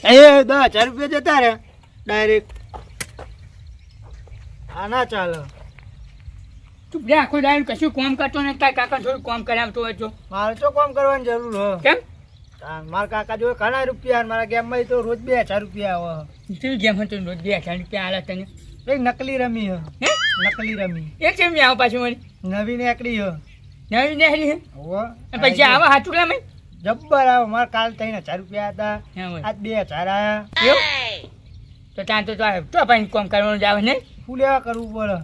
એ 10,000 રૂપિયા જતા રે ડાયરેક્ટ. આ ના ચાલે. તું બે આખો ડાયરેક્ટ કશું કામ કરતો ને તાર કાકા થોડું કામ કરાવતો હોય તો. મારે તો કામ કરવાની જરૂર હ. કેમ? મારા કાકા જોડે ઘણા રૂપિયા, મારા ગેમમાં તો રોજ 2,000 રૂપિયા આવે. કેવી ગેમ હતી રોજ 2,000 રૂપિયા આલા તને? એક નકલી રમી હ. હે? નકલી રમી એક કેમ આવો પાછું મળી નવી નીકળી હ. નવી નહેરી હે હોવે. પછી આવા હાથું લામે જબ્બર આવે. મારે કાલ 3,000 રૂપિયા હતા, આજ 2,000 આયા. એવું તો ત્યાં તો પાછી કામ કરવાનું જ આવે ને. શું લેવા કરવું પડે?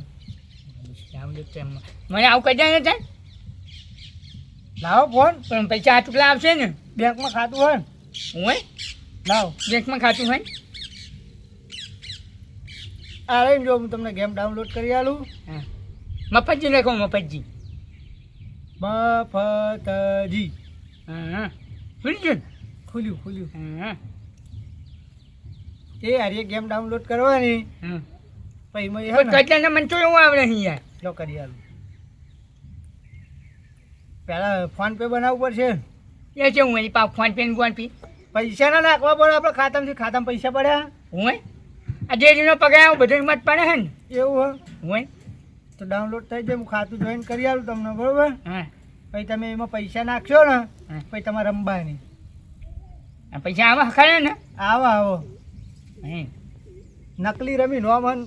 મને આવું કરી જાય ને ત્યાં લાવો ફોન. પણ પૈસા હાથુકલા આવશે ને? બેંકમાં ખાતું હોય ને? હોય લાવો. બેંકમાં ખાતું હોય આ રહીને જો હું તમને ગેમ ડાઉનલોડ કરી આલું. હા મફતજી લખો મફતજી. મફતજી. હા ખુલી ગયું ખુલ્યું ખુલ્યું. હા એ હારી ગેમ ડાઉનલોડ કરવાની હા પછી મેં કેટલાને મને તો એવું આવડે નહીં યાર. લો કરી આલું. પહેલાં ફોન પે બનાવવું પડશે. એ છે હું એની ફોન પે ને પૈસા ના નાખવા પડે આપણે ખાતામાંથી. ખાતામાં પૈસા પડ્યા હોય આ જે રીનો પગાર આવું બધું હિંમત પડે હે ને. એવું હોય તો ડાઉનલોડ થઈ જાય. હું ખાતું જોઈન કરી આલું તમને, બરોબર? હા પછી તમે એમાં પૈસા નાખશો ને પછી તમારે રમવાની. આ પૈસા આવા ખરા ને? આવો આવો. હે નકલી રમી નો મન.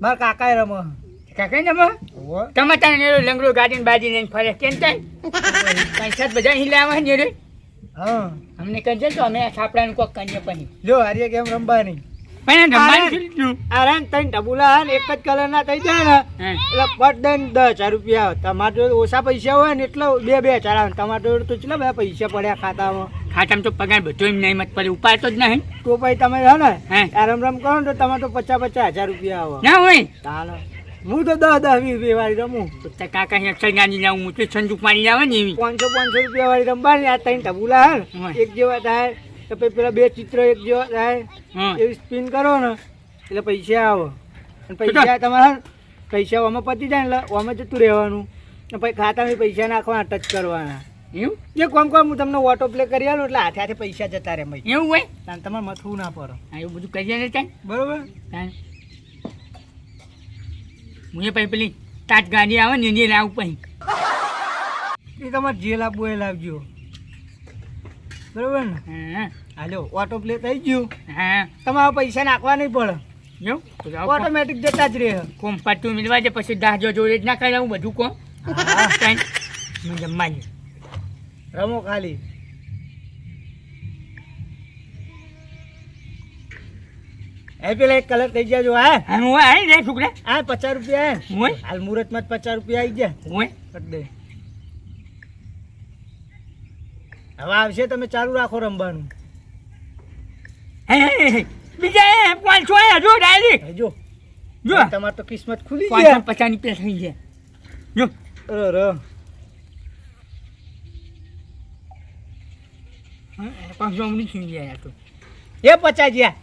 મારા કાકાએ રમે. કાકા ને હોવે. તમે તાને લંગડો ગાડીને બાજી લઈને ફરે કેમ થાય? પૈસા જ બધા હિલાવા ને રે. હા અમને કરજે તો અમે સાપડાનું કોક કરીએ પછી. જો હારી ગેમ રમવાની. પણ રમવાનું શું થયું? આ રે 3 ટબુલા હે ને એક જ કલર ના થઈ જાય ને હા એટલે પટ દઈને 10,000 રૂપિયા આવે. તમારા જોડે ઓછા પૈસા હોય ને એટલે 2,000 આવે. તમારા જોડે તો કેટલા બધા પૈસા પડ્યા ખાતામાં. ખાતામાં તો પગાર બધો એમ નહીં મત પડે ઉપાડતો જ નહીં. તો પછી તમે હે ને હા આ રમ કરો ને તો તમારે તો 50,000 રૂપિયા આવે. ના હોય ચાલો. હું તો 10-20 વાળી રમું. તો તાર કાકા અહીંયા અક્ષર ગાડી લાવું હું તો સંદૂક મારી આવે ને એવી. 500 રૂપિયા વાળી રમવાની. આ 3 ટબુલા હે હા. એક જેવા થાય તો પછી પેલા 2 ચિત્ર એક જેવા થાય હા એવી સ્પિન કરો ને એટલે પૈસા આવે. અને પૈસા તમારા પૈસા આમાં પતી જાય ને એટલે આમાં જતું રહેવાનું. ને પછી ખાતામાં પૈસા નાખવાના, ટચ કરવાના. એવું જે કોમ હું તમને ઓટો પ્લે કરી આલું એટલે હાથે હાથે પૈસા જતા રહે. મય એવું હોય તાન તમારે મથવું ના પડે. હા એવું બધું કરીએ ને ત્યાં બરોબર? હું એ પછી પેલી તાજ ગાડી આવે ને એને લાવું પછી. એ તમારે જે લાવવું એ લાવજો, બરોબર ને? હા હાલો ઓટો પ્લે થઈ ગયું. હા તમારે પૈસા નાખવા નહીં પડે, એવું ઓટોમેટિક જતા જ રહે. કોમ પાટું મિલવા જાય પછી દાજો જોડે જ ના કરાવું બધું કોમ. હા હું જમવા જ રમો ખાલી. એ પેલા એક કલર થઈ ગયા જો. હા હા હું આવી જાય છોકરા. હા 50 રૂપિયા હે. હોય હાલ મુહૂર્તમાં જ 50 રૂપિયા આવી ગયા. હોય કરી દે. હવે આવશે, તમે ચાલુ રાખો રમવાનું. હે બીજા 500 આયા જો ડાયરેક્ટ જો જો તમારે તો કિસ્મત ખુલી 550 ગયા. રૂપિયા થઈ ગયા જો. ર 500 ઉમરી થઈ ગયા તો એ 50 જ્યાં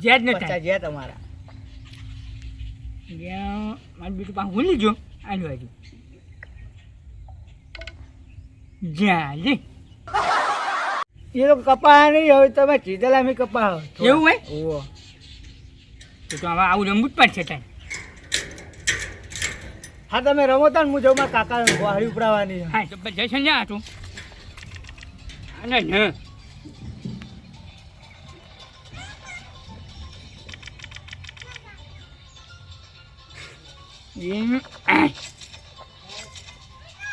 જ્યાં જ 50 નતા જ્યાં તમારા. જ્યાં મારું બીજું પાછું ભૂલી જો આજો આજો જ્યાં લે એ તો કપા નહીં, હવે તમે કીધેલા અમે કપા. એવું હોય ઓહો. તો હવે આવું રમવું જ પડશે તારે. હા તમે રમો તા ને હું જાઉં મારા કાકા વાળી ઉપડાવવાની. હા તો જશે ને આ તું અને ને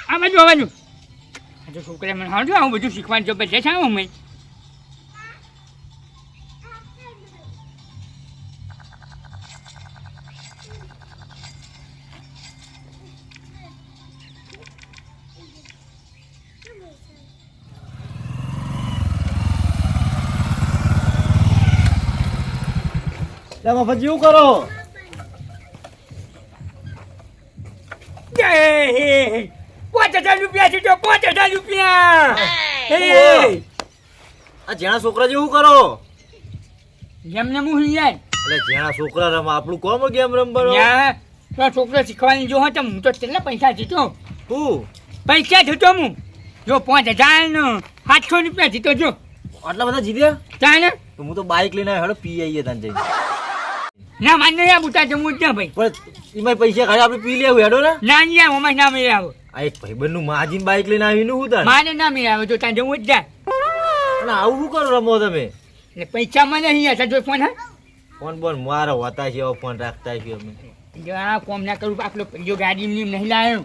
આ બાજુ આ તો છોકરા મને હાલ આવું બધું શીખવાનું જબરજસ્ત આવું મેં. તમે પછી એવું કરો. 5,000 રૂપિયા છે તો 5,000 રૂપિયા. આ જેણા છોકરા જેવું કરો. એમને હું યાર એટલે જેણા છોકરા રમ આપણું કોમ ગેમ રમવાનો. યા તો છોકરો શીખવાની જો તો હું તો કેટલા પૈસા જીતો. હું પૈસા જીતો હું જો 5,000 નો રૂપિયા જીતો જો આટલા બધા જીત્યા ચાલે તો હું તો બાઇક લઈને આવ્યો હેડો પી આવીએ તને જઈને ના માન્ય યા બુટા જમવું જ ના ભાઈ પણ એમાં પૈસા ખાલી આપણે પી લેવું હેડો ને ના યા મમ્મા ના મેળે આવો આ એક ભાઈબંધનું માજીને બાઇક લઈને આવીને હું તાર મારે ના મેળે આવો જો ત્યાં જવું જ જાય અને આવું શું કરો રમો તમે એટલે પૈસા મને અહીંયા જો ફોન હા ફોન બોન મારો હોતા છે એવો ફોન રાખતા છીએ અમે જો આ ફોન ના કરું આપણો જો ગાડી નહીં લાવ્યો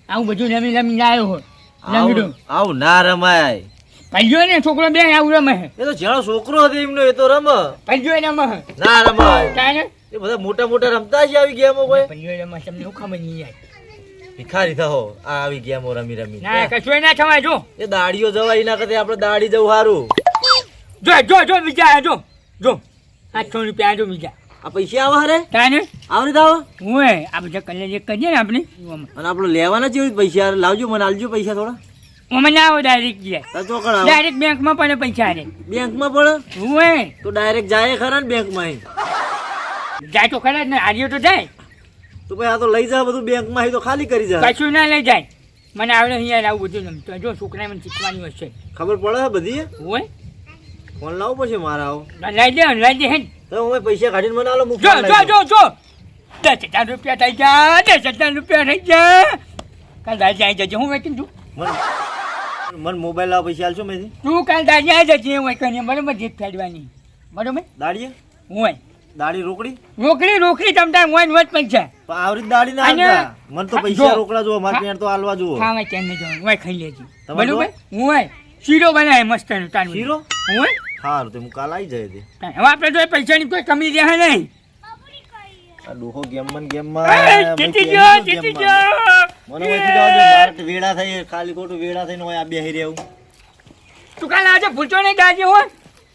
આવું બધું રમી લાવ્યો હો લંગડું આવું ના રમાય પૈજો ને છોકરો બે આવું રમે એ તો જેનો છોકરો હતો એમનો એ તો રમ પૈજો રમે ના રમાય ચાલે એ બધા મોટા મોટા રમતા છે આવી ગેમો કોઈ પૈજો રમે તમને શું ખબર નહીં યાર ભિખારી થો આ આવી ગેમો રમી રમી ના કશું ના થવાય જો એ દાડીઓ જવાય ના કરતા આપણે દાડી જવું સારું જો બીજા જો 800 રૂપિયા જો બીજા આ પૈસા આવા હરે તાને આવરી દાવ ઓય આ બધા કલર જે કરીએ ને આપણે અને આપણે લેવાના છે પૈસા લાવજો મને આલજો પૈસા થોડા ઓમાં ના આવો ડાયરેક્ટ જાય તાર ચોકડ આવો ડાયરેક્ટ બેંકમાં પડે પૈસા રે બેંકમાં પડે ઓય તો ડાયરેક્ટ જાય ખરા ને બેંકમાં જાય તો ખરા જ ને આર્યો તો જાય તો ભાઈ આ તો લઈ જા બધું બેંકમાં તો ખાલી કરી જા કશું ના લઈ જાય મને આવડે અહીંયા આવું બધું રમતો જો છોકરાએ મને શીખવાની હશે ખબર પડે બધી ઓય ફોન લાવવો પડશે મારા આવો લઈ દે હે તો હું પૈસા કાઢીને મને આલો જો 10,000 રૂપિયા થઈ ગયા 10,000 રૂપિયા થઈ ગયા કાલ દાદી આવી જજે હું વેચી તું મને મોબાઈલ લાવ પૈસા આલશો મેથી તું કાલ દાદી આવી જજે હું કહીને બરોબર જીત ફેરવાની બરોબર દાડીએ હોય દાડી રોકડી રોકડી તમતાર મોય વચ પૈસા પણ આવરી દાડી ના આલતા મને તો પૈસા રોકડા જો માર પેણ તો આલવા જો ખાવા કેમ નહીં જવાનું હોય ખાઈ લેજે તમારે બરોબર હોય શીરો બનાવે મસ્ત નું તાર શીરો હોય હારું તો હું કાલ આવી જાય તે હવે આપણે તો પૈસાની કોઈ કમી રહે નહીં આ ડોહો ગેમ જીતી મને ગયો જીતી ગયો વહીથી જવા દે મારે તો વેડા થઈ ખાલી ખોટું વેડા થઈને હોય આ બેહી રહેવું તું કાલ આજે ભૂલતો નહીં દાજે હો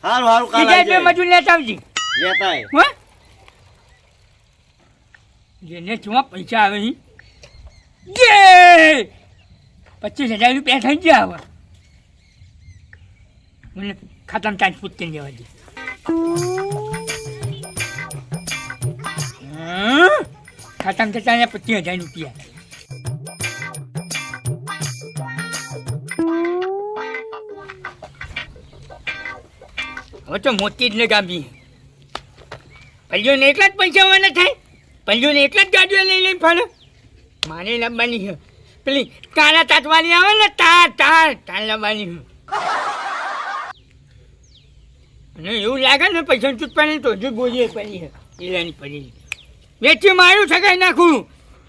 હારું હારું કાલ બીજા આવી બે જાય મજૂર લેતા આવજી લેતા હે હો જેને જોવા પૈસા આવે છે યે 25,000 રૂપિયા થઈ ગયા હવે મને ખાતામાં ચાંચ પૂછતે જવા દે ખાતામાં જતા 25,000 રૂપિયા હવે તો મોટી જ લગાવી પલ્લીઓને એટલા જ પૈસા વાળા થાય પલ્લીઓને એટલા જ ગાડીઓ લઈ ફરે મારે લાવવાની છે પેલી કાળા તાતવાળી આવે ને તાર લાવવાની છે અને એવું લાગે ને પૈસા ચૂકવાની તો હજુ બોલીએ પડી છે એલાની પડી વેચી મારું સગાઈ નાખું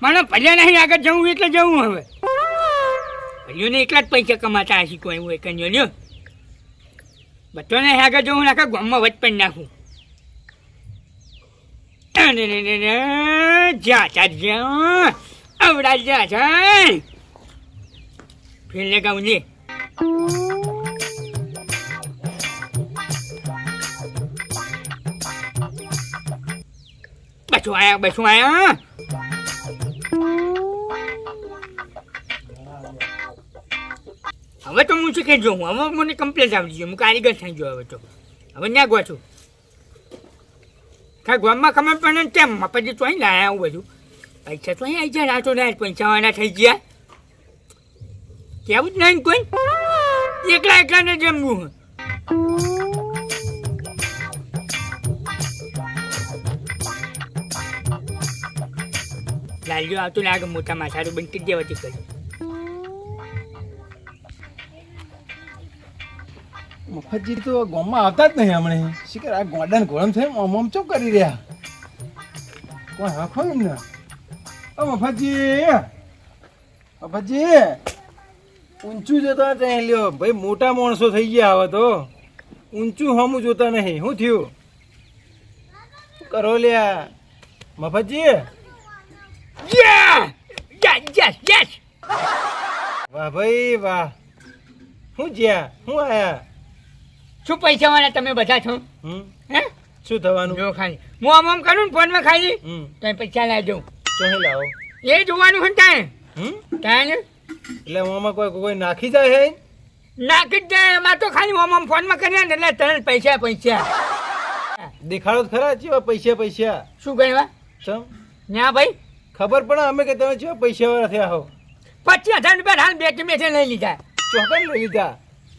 મારે ભલ્યા નહીં આગળ જવું એટલે જવું હવે ભલ્યોને એટલા જ પૈસા કમાતા હશી કોઈ હોય કન્યો લ્યો બધાને આગળ જવું નાખે ગામમાં વચ પણ નાખું જા આવડા જા જાય ફેર લગાવું લે બસો આયા હવે તો હું શીખી જોઉં હવે મને કમ્પ્લેટ આવડી ગયો હું કારીગર થઈ ગયો હવે તો હવે ન્યા ગો છું કા ગામમાં ખબર પણ કેમ પછી તો અહીં લાયા આવું બધું પૈસા તો અહીં આવી જાય રાતો રાત પૈસાવાળા થઈ ગયા કેવું જ નહીં કોઈ એકલા ને જમવું લાલ્યો આવતું લાગે મોટા માથારું બંધ કરી દેવાથી કરી મફતજી તો ગામમાં આવતા જ નહીં હમણાં શીખર આ ગોડાને ગોળમ થઈ આમ ચો કરી રહ્યા કોઈ હાખો એમને ઓ મફતજી ઊંચું જોતા ત્યાં લ્યો ભાઈ મોટા માણસો થઈ ગયા હવે તો ઊંચું હમું જોતા નહીં શું થયું શું કરો લ્યા મફતજી વાહ ભાઈ વાહ શું જ્યાં શું આયા શું પૈસા વાળા તમે બધા છો હે શું થવાનું જો ખાલી હું આમ કરું ને ફોનમાં ખાલી તો પૈસા લાવી દઉં ચોહી લાવો એ જોવાનું હોય તાણે તાણે એટલે આમાં કોઈ નાખી જાય હે નાખી જ જાય એમાં તો ખાલી આમ ફોનમાં કર્યા ને એટલે તરત પૈસા દેખાડો તો ખરા ચેવા પૈસા શું કહેવા ચમ ના ભાઈ ખબર પડે અમે કે તમે ચેવા પૈસા વાળા થયા હો 25,000 રૂપિયા હાલ બેઠે લઈ લીધા ચોકન લઈ લીધા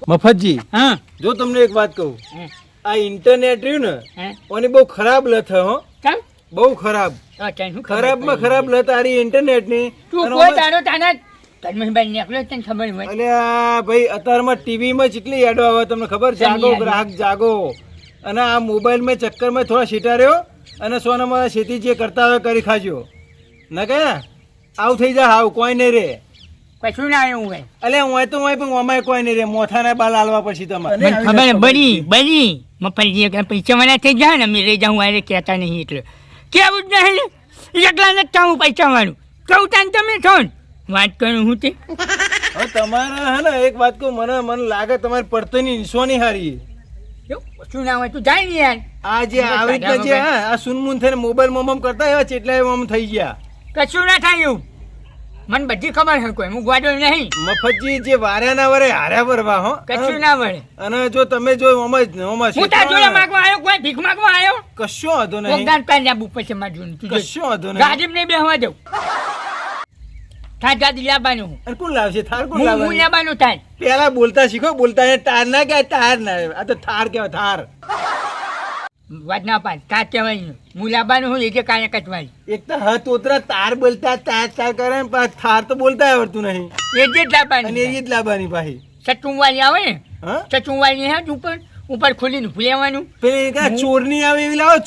મફતજી, હા જો તમને એક વાત કહું, હમ. આ ઇન્ટરનેટ રહ્યું ને હે? ઓની બહુ ખરાબ લત હે હો, કેમ બહુ ખરાબ. તો તને શું ખબર ખરાબમાં પડી? ખરાબ લત આરી ઇન્ટરનેટ ની. તું કોઈ તારો તાના ધર્મેશભાઈ નીકળ્યો તને ખબર હોય અલ્યા ભાઈ અત્યારમાં ટીવી માં કેટલી એડો આવે તમને ખબર? જાગો યાદ. ગ્રાહક જાગો. અને આ મોબાઈલ માં ચક્કર માં થોડા સીટા રહ્યો અને સોનામાં ખેતી જે કરતા હોય કરી ખાજો ના કે આવું થઈ જાય. આવું કોઈ નહીં રે. કશું ના આવ્યું હોય અલ્યા હું તો હું પણ અમાય કોઈ નહીં રે. મોથાના બાલ હાલવા પછી તમારે મને ખબર બની મફતજી એકલા પૈસા વાળા થઈ જાય ને અમે લઈ જાઉં આરે કહેતા નહીં એટલે કેવું જ નહીં એકલા નથી થાવું પૈસા વાળું કહું તાન તમે છો ને વાત કરું હું તે હવે તમારે હે ને એક વાત કહું, મને લાગે તમારી પડતરની નિશાની હારી. એવું શું ના હોય તું જાય ને યાર આ જે આવી રીતના જે હા આ સુનમુન થઈને મોબાઈલ મોમમ કરતા એવા ચેટલા એવા થઈ ગયા. કશું ના થાય એવું મને બધી ખબર છે કોઈ હું ગોડો નહીં મફતજી જે વાર્યા ના વરે હાર્યા વરવા હો. કશું ના વળે અને જો તમે જો હું તાર જોડે માગવા આવ્યો કોઈ ભીખ માગવા આવ્યો કશો વાંધો નહીં, કોકદાન કાલ જાબુ પછી માર જોડે તું જોઈ. કશો વાંધો નહીં. ગાડીમાં નહીં બેહવા દઉં થાય ગાડી લાવવાનું હું અને કોણ લાવશે? થાર કોણ હું લાવવાની? લાવવાનું થાય પેલા બોલતા શીખો. બોલતા એ ટાર ના કહેવાય, ટાર ના આ તો થાર કહેવાય. થાર વાત ના પાડ કા કહેવાય હું લાવવાનું હું એ જે કાંઈ કચવાય એક તો હ તોતરા તાર બોલતા તાર તાર કરે ને પાછા થાર તો બોલતા આવડતું નહીં. એ જે જ અને લાવવાની એ જ લાવવાની પાછી. સચુંવાળી આવે ને હા સચુંવાળી હે ઉપર ઉપર ખોલીને ભૂલેવાનું પેલી કાં ચોરની આવે એવી લાવો.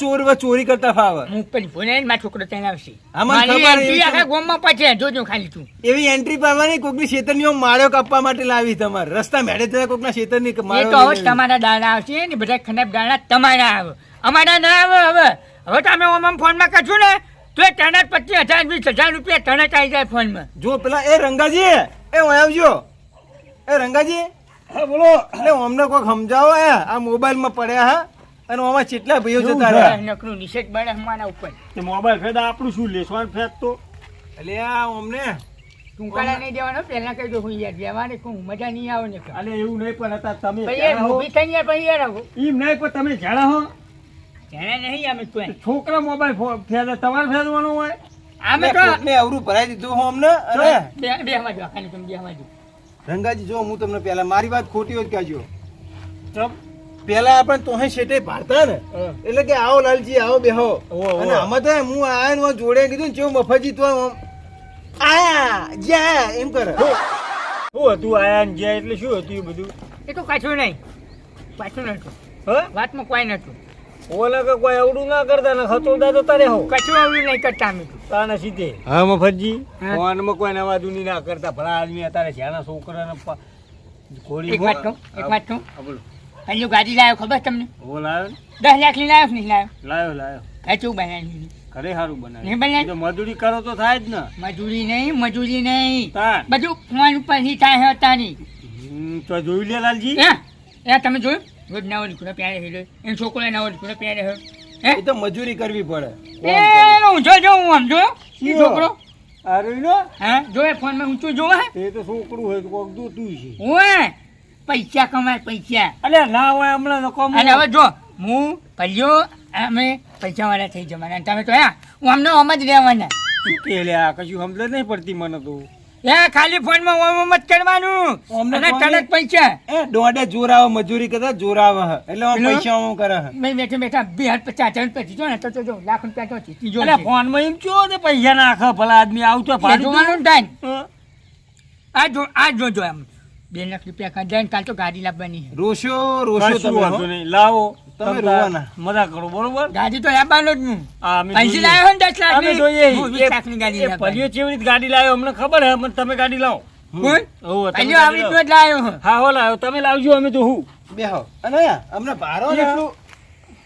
ચોરી કરતા ફાવે. હું ઉપર ભૂલે મારા છોકરો ત્યાં આવશે હા, મને મારી ખબર entry એવી આખા ગામમાં પછી જોજો ખાલી તું એવી એન્ટ્રી પાડવાની. કોકની શેતરની માળો કાપવા માટે લાવી તમારે. રસ્તા મેળે જરા કોકના શેતરની એ માળો તો હવે લઈ તમારા દાડા આવશે ને બધા ખરાબ દાડા તમારા આવે અમારા ના આવે હવે હવે તમે આમ ફોનમાં કરશું ને તો એ ટનટ 25,000 20,000 રૂપિયા ટનટ આવી જાય ફોનમાં જો પેલા એ રંગાજી એ હું આવજો. એ રંગાજી હા બોલો. એટલે અમને કોઈક સમજાવો. આ મોબાઈલ માં પડ્યા હા અને આમાં કેટલા ભાઈઓ જતા રહ્યા. નકરું નિષેધ બળે અમારા ઉપર મોબાઈલ ફેદ આપણું શું લેસવાન ફેદ તો એટલે આ અમને ટૂંકાળા નહીં દેવાનો પહેલા કહી દો હું યાર વ્યવહારે કહું મજા નહીં આવે ને અલે એવું નહીં પણ હતા તમે પછી એ ઊભી થઈને યાર પછી યાર આવો એમ નહીં પણ તમે જાણા હો જાણે નહીં અમે કોઈ છોકરા મોબાઈલ ફેદ તમારે ફેદવાનું હોય. અમે તો કોકને અવરું ભરાઈ દીધું હું અમને. અને બે હવા જો ખાલી તમે બે હવા જો રંગાજી જો હું તમને પેલા મારી વાત ખોટી હોય તો કહેજો. ચમ. પેલા આપણે તોહે શેઠે ભારતા ને એટલે કે આવો લાલજી આવો બેહો. ઓહો. અને આમાં તો હું આયા ને હું જોડે કીધું ને ચેવું મફતજી તો આયા જ્યાં એમ કરે. શું હતું આયા ને જ્યાં એટલે શું હતું એ બધું? એ તો પાછું નહીં પાછું નતું હા વાતમાં કોઈ નતું ઓલા કે કોઈ અવડું ના કરતા ને ખતોડા તો તારે હો કશું આવ્યું નહીં કરતા અમે તો તાને સીધે. હા મફતજી હા. ફોનમાં કોઈ નવા દુની ના કરતા ભલા આદમી અત્યારે જ્યાંના છોકરાને ઘોડી એક વાત કહું એક વાત કહું હજુ ગાડી લાવ્યો ખબર તમને ઓ લાયો ને? 10 લાખ ની લાવ્યો કે નહીં લાવ્યો લાયો લાયો કાચું બનાવ્યું ઘરે સારું નહીં બનાવ્યું. બનાવ્યું? એ તો મજૂરી કરો તો થાય જ ને મજૂરી નહીં તાન. બધું ફોન ઉપર નહીં થાય તાની તો જોઈ લે લાલજી. એ તમે જોયું રોજ નવો દીકરો પ્યારે હેડ્યો એનો છોકરો નવો દીકરો પ્યારે હેડ્યો એ તો મજૂરી કરવી પડે. એનો ઊંચો જો હું આમ જોયો એ છોકરો અરે નો હા જોયે ફોનમાં ઊંચું જોવે એ તો છોકરું હોય તો કોક દોતું છે. ઓય પૈસા કમાય પૈસા અલે ના હોય હમણાં તો કમ અને હવે જો હું ભલ્યો અમે પૈસા વાળા થઈ જવાના અને તમે તો હું અમને આમ જ રહેવાના કે લે આ કશું સમજ નહીં પડતી મને તો. ખાલી ફોનમાં ઓમ જ કરવાનું અમને અને ફોન તરત પૈસા એ દોડે જોર આવે મજૂરી કરતા જોર આવે હે. એટલે આમ પેલું? પૈસા આમ કરે હે. મેં બેઠા બેઠા 2,50,000 પછી જો ને તો જો લાખ રૂપિયા તો જીતી જો અલે ફોનમાં એમ ચો ને પૈસા નાખે ભલા આદમી આવતો ભાડું જોવાનું ટાઈમ હા. આ જોજો એમ 2 લાખ રૂપિયા કાઢ્યા ને કાલ તો ગાડી લાવવાની છે રોશો રોશો કશું તમે વાંધો હો. નહીં લાવો તમે તમે રોવાના. મજા કરો બરોબર. ગાડી તો લાવવાનો જ હું આ અમે પૈસા જોઈએ. લાવ્યો ને 10 લાખ અમે જોઈએ. ની 20 લાખની ગાડી એ લાવવાની. પલ્યો ચેવી રીતે ગાડી લાવ્યો અમને ખબર હે મને તમે ગાડી લાવો. કોણ? ઓહો, તમે પલ્યો આવી ગાડી રીતનો જ લાવ્યો હું. હા હો લાવ્યો તમે લાવજો અમે તો હું બેહો. અને અમને ભારો ને એટલું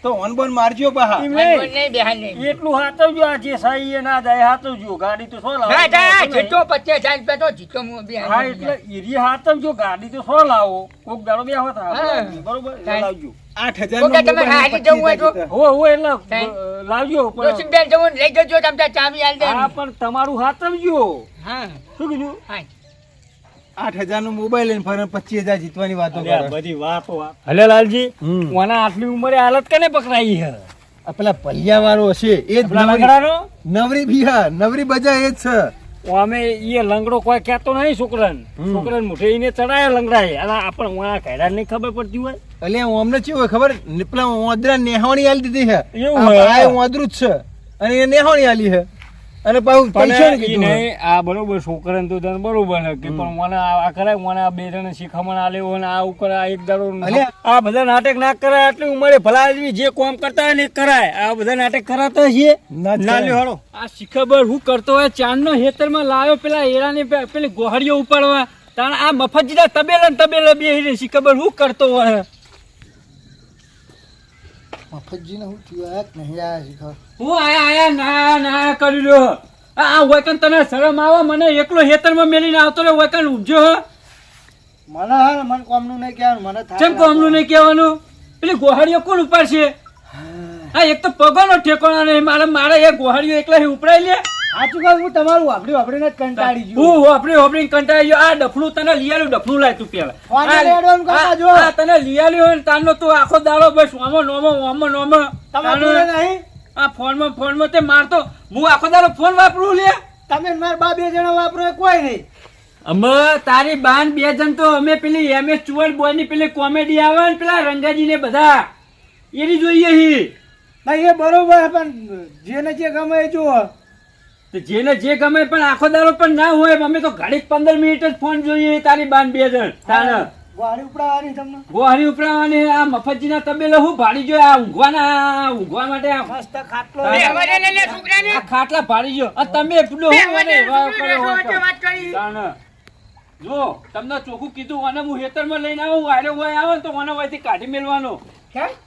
તો ઓન બોન મારજો પાહા. એમ મને નહીં. નહીં બેહાલ નહીં. એટલું હાથવજો આ જે સાઈ એ ના જાય હાથવજો ગાડી તો સો લાવો ના, ના, તમે. જીતો 50,000 રૂપિયા તો જીતો હું બેહાલ હા નહીં. એટલે એરી હાથવજો ગાડી તો સો લાવો કોક દાડો બે હોત હા. બરોબર એટલે થાય. લાવજો 8,000 કોકે તમે હારી જવું હોય તો? હો એટલે થાય. લાવજો પણ ડોશીબેન જવું લઈ જજો તમ તાર ચાવી આલ દે હા પણ તમારું હાથવજો હા શું કીધું? હા 8,000 નો મોબાઈલ લઈને ફરે 25,000 જીતવાની વાતો અલ્યા, કરે. બધી વાતો હલે લાલજી હમ. ઓના આટલી ઉંમરે હાલત કને પકડાઈ હે આ પેલા પલિયા વાળો હશે એ જ પેલા નવરી- લંગડાનો? નવરી બી હા નવરી બજા એ જ છે. અમે એ લંગડો કોઈ કહેતો નહીં છોકરાને છોકરાને મુઠે એને ચડાય લંગડાય અને આપણે વાળા ઘેડા નહીં ખબર પડતી હોય એટલે અમને કેવું હોય ખબર પેલા ઓદરા નેહાણી આલી દીધી છે એવું હોય. આ ઓદરું જ છે અને એ નેહાણી આલી છે અને પાછું પૈસા પણ ઈ કીધું નહીં, આ બરોબર છોકરાને તો તને બરોબર છે કે પણ મને આ કરાય મને આ બે જણ શીખામણ આલે હોય ને આ ઉપર આ એક દાડો અલ્યા. આ બધા નાટક ના કરાય આટલી ઉંમરે ભલા આદમી જે કામ કરતા હોય ને એ કરાય આ બધા નાટક કરાતા છે ના જ ના કરાય. લ્યો હાલો આ શીખબર હું કરતો હોય ચાંદનો હેતરમાં લાવ્યો પેલા એરાની પેલી ગોહડીઓ ઉપાડવા તાણ આ મફતજીના તબેલા ને તબેલા બેહીને શીખબર હું કરતો હોય મફતજીને હું થયું આ નહીં આ શીખર હું આયા ના ના કરી લ્યો આ વૈકન તને શરમ આવે મને એકલો હેતરમાં મેલીને આવતો રે વૈકન ઉભજો મને હા ને મને કોમનું નહીં કહેવાનું મને થાય કેમ કોમનું નહીં કહેવાનું પેલી ગોહાડીઓ કોણ ઉપાડશે હા એક તો પગોનો ઠેકાણો નહીં મારે એ ગોહાડીઓ એકલા ઉપડાઈ લે સાચું કહું હું તમારું વાપરીને જ કંટાળી ગયું હું હોપડી કંટાળી ગયો આ ડફલું તને લીયાલું ડફલું લાય તું પેલા ફોને લેડવાનું કરવા જો. આ તને લીયાલ્યું હોય ને તારનો તું આખો દાડો બસ ઓમો તમે જોડે નહીં આ ફોનમાં તે મારતો હું આખો દાડો ફોન વાપરું લે તમે ને મારા બા 2 જણા વાપરો એ કોઈ નહીં અમે તારી બાન 2 જણ તો અમે પેલી MS ચુવર બોય ની પેલી કોમેડી આવે ને પેલા રંગાજી ને બધા એની જોઈએ હી ભાઈ એ બરોબર પણ જેને જે ગમે એ જુઓ તો જેને જે ગમે પણ આખો દાડો પણ ના હોય અમે તો ઘડીક 15 મિનિટ જ ફોન જોઈએ તારી બાન 2 જણ તારે વાડી ઉપડાવાની તમને ગોહારી ઉપરાવાની આ મફતજીના તબેલો હું ભાડી જો આ ઊંઘવા માટે આ મસ્ત ખાટલો આ ખાટલા ભાડી જો આ તમે પેલો જો તમને ચોખ્ખું કીધું અને હું હેતરમાં લઈને આવું વારે હોય આવે ને તો મને વાયથી કાઢી મેલવાનો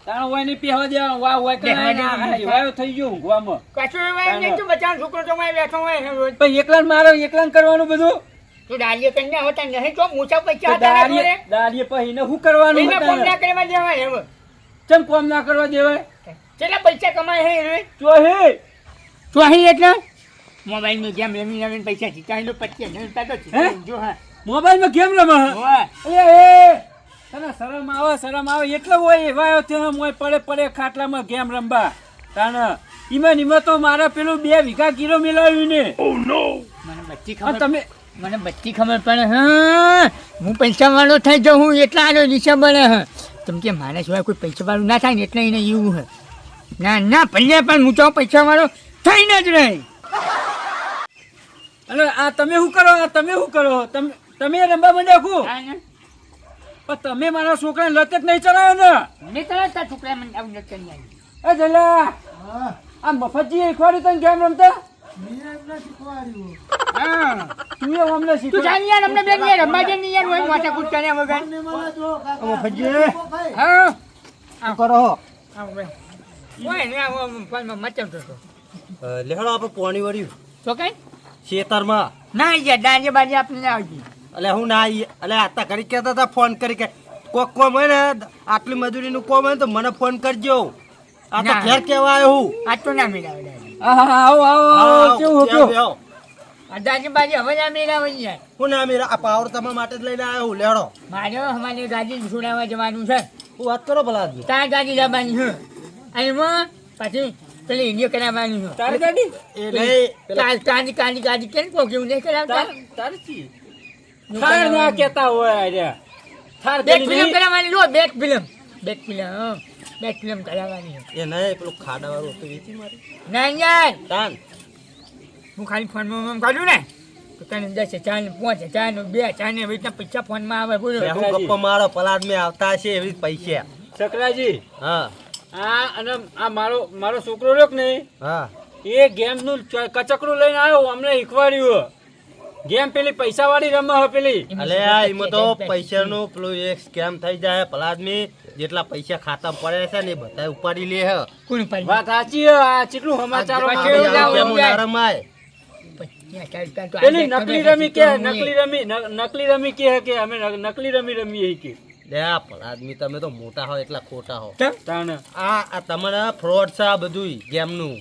તાણ હોય ની પહેવા દેવાનો વા હોય વાયો થઈ ગયો ઊંઘવામાં પણ એકલા મારે એકલા કરવાનું બધું દાડીએ પછી એને શું કરવાનું ચમ કોમ ના કરવા દેવાય ચોહી એટલે મોબાઈલ માં ગેમ રમી રમીને પૈસા જીતાડે પછી જો હા મોબાઈલ માં કેમ રમે એ તને શરમ આવે એટલે હોય એવા મોય પડે ખાટલામાં ગેમ રમવા તાને ઈમાં તો મારે પેલું 2 વીઘા કિલો મેળવ્યું ને મને બધી ખબર પડે હા હું પૈસા વાળો થઈ જાઉં હું એટલા આનો દિશા બને હા તમ કે મારા સિવાય કોઈ પૈસા વાળું ના થાય ને એટલે એને એવું હે ના ભલે પણ હું તો પૈસા વાળો થઈને જ રહી અરે આ તમે શું કરો તમે રમવા માંડ્યા ખું પણ તમે મારા છોકરાને લત જ નહીં ચલાવ્યો ને મેં તરત છોકરા મને આવું નથી કરી આવી એ જલા આ મફતજી શીખવાડ્યું તને કેમ રમતા હા તું એ અમને તું શીખવાડ જાણી યાર અમને બેન યાર રમવા દે નહીં યાર હોય માથા કૂટ કર્યા વગર મફતજી હા આ કરો હોય ને આ ફોનમાં મચાવતો હતો લેહડો આપણે પોણી વળ્યું તો કઈ ખેતરમાં ના યાર દાંજે બાજે આપણે ના આવતી એટલે હું ના એટલે આતા ઘડી કહેતા હતા ફોન કરી કે કોક કોમ હોય ને આટલી મજૂરીનું કોમ હોય ને તો મને ફોન કરજો આ તો ના. ઘેર કેવા આવ્યો હું આજ તો ના મેળાવે આવો કેવું કેવું આ દાંજે બાજે હવે ના મેળાવે યાર હું ના મેરા આ પાવર તમારા માટે જ લઈને આવ્યો હું લેહડો મારે અમારે ગાડી છોડાવવા જવાનું છે હું વાત કરો ભલા આદમી. તાર ગાડી જવાની છે અને એમાં પછી પેલી ઇન્ડિયો કરાવવાની છે તારી ગાડી એ નહીં તારી ગાડી કેમ કહો કેવું નહીં કરાવતા થાર ના કેતા હોય અરે થાર બેક પેલી ફિલ્મ નહીં. કરાવવાની લો બેક ફિલ્મ કરાવવાની છે એ નહીં પેલું ખાડા વાળું હતું વેચી મારી ના યાર તાન હું ખાલી ફોનમાં કાઢું ને તો તને 10,000 ને 5,000 ને 2,000 ને એવી રીતના પૈસા ફોનમાં આવે બોલો બે હું ગપ્પો મારો પલાદ મેં આવતા હશે એવી જ પૈસા સકરાજી હા આ અને આ મારો છોકરો રહ્યો કે નહીં હા એ ગેમ નું કચકડું લઈને આવ્યો અમને શીખવાડ્યું ગેમ પેલી પૈસા વાળી રમે હે પેલી અલે આ એમાં તો પૈસાનું પેલું એક સ્કેમ થઈ જાય ભલા આદમી જેટલા પૈસા ખાતામાં પડે છે ને એ બધા ઉપાડી લે હે કોણ પર વાત સાચી હે આ કેટલું સમાચારો આ આ કેવું બધા લાવો ગેમો યાર? ના રમાય પેલી નકલી રમી કે નકલી રમી કે અમે નકલી રમી રમીએ કે લે આ ભલા આદમી તમે તો મોટા હો એટલા ખોટા હો તાને આ તમારે ફ્રોડ છે આ બધું ગેમનું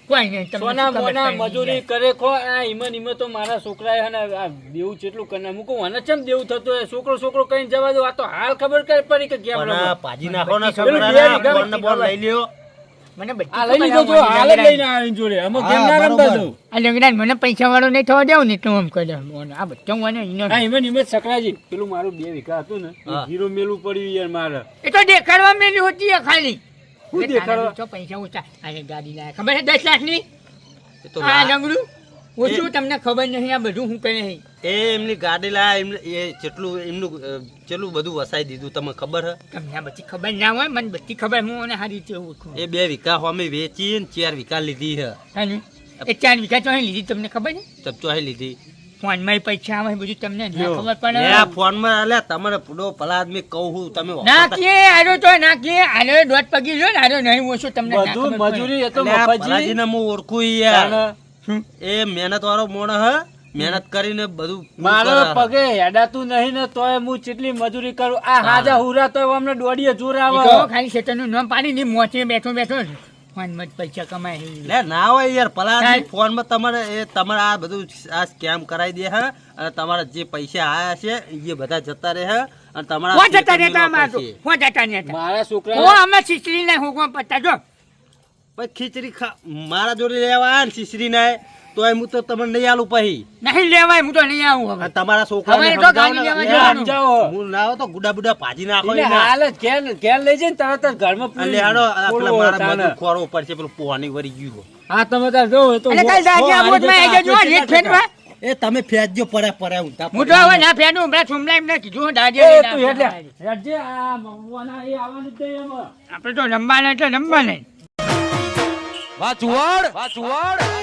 કોઈ નહીં તમને સોના ખબર મોના પડી મજૂરી કરે ખો આ ઈમન તો મારા છોકરાએ હે ને આ દેવું જેટલું કરી મૂકું મને ચમ દેવું થતું હોય છોકરો કઈ જવા દો આ તો હાલ ખબર પડી કે કેમ પણ રમે આ પાજી નાખો ને પેલું છોકરાના બે વીઘા બોલ ને બોલ લઈ લ્યો મને બધી આ લઈ લીધો જો હાલ જ લઈને આવીને જોડે અમે કેમ ના રમતા જો આ લંગડા મને પૈસા વાળો નહીં થવા દેવું ને એટલું આમ કરી દઉં આ બધું મને હા હિમેન સકરાજી પેલું મારું 2 વીઘા હતું ને એ જીરો મેલું પડ્યું યાર મારે એ તો દેખાડવા મેલી હોતી છે ખાલી શું દેખાડવા? તો પૈસા ઓછા અને ગાડી લાયા ખબર છે 10 લાખની એ તો આ લંગડું ઓછું તમને ખબર નહીં આ બધું હું કરે નહીં એ એમની ગાડી લાયા એમને એ જેટલું એમનું જેટલું બધું વસાઈ દીધું તમને ખબર હે તમને આ બધી ખબર ના હોય મને બધી ખબર હું અને સારી રીતે ઓળખું એ 2 વીઘા હોમે વેચીને 4 વીઘા લીધી હે હાને એ 4 વીઘા તો અહીં લીધી તમને ખબર છે ચપચો હે લીધી ફોનમાં પૈસા આવે બધું તમને ના જો. ખબર લે પડે ફોનમાં અલ્યા તમારે પૂડો ભલા આદમી કહું હું તમે ના વાપરતા- કે આરો તો ના કે આરો દોઢ પગી લો ને આરો નહીં ઓછું તમને ના બધું ખબર પડે. મજૂરી એ તો અલ્યા, મફતજી ભલાજીને હું ઓળખું ઈ યાર તાણે એ મહેનત વાળો મોણ હે મહેનત કરીને બધું મારો કરે. પગે હેડાતું નહીં ને તોય હું કેટલી મજૂરી કરું આ હાજા હુરા તોય અમને દોડીએ જોર ઈ આવે તો ખાલી શેતરનું નામ પાડી ને મોચે બેઠો બેઠો ફોનમાં જ પૈસા કમાય છે. લે ના હોય યાર ભલા આદમી સાહેબ. ફોનમાં તમારે એ તમારે આ બધું આ સ્કેમ કરાવી દે હે અને તમારા જે પૈસા આયા છે એ બધા જતા રહે હે અને તમારા કોણ જતા ખેતર રહેતા મેળવા અમાર તો? પડશે. કોણ જતા રહેતા? મારા ઓ છોકરા અમે શીશડી ને હોગવા પત્તા જો પછી ખીચડી મારા જોડે લેવા આયા ને શીશરી ના તોય હું તો તમને નહીં આલું પછી નહીં લેવાય હું તો નહીં આવું હવે આ તમારા છોકરાને હવે તો સમજાવો ગાડી ને. લેવા લે, જવાનું. સમજાવો હું ના આવો તો ગુડા બુડા ભાજી નાખો એટલે એના. હાલ જ ઘેર લઈ જઈને તરત જ ઘરમાં પૂરી એટલે હાલો, આ પેલા પૂરવો મારા તાને. બધું ખોરવો પડશે પેલું પોવાની વરી ગયું હા તમે તાર જો એ તો એટલે કાલ દાદી આ બોટમાં આવી જજો રેત ફેરવા એ તમે ફેંચજો પડ્યા ઊંધા હું તો હવે ના ફેરનું હમણાં સોમલા એમને કીધું દાદી એ ના તું એટલે ફેરવા. હેડજે આ મગવાના એ આવવાનું જ નહીં એમાં આપણે તો રમવાના એટલે રમવાના જ. વાહ ચુવાડ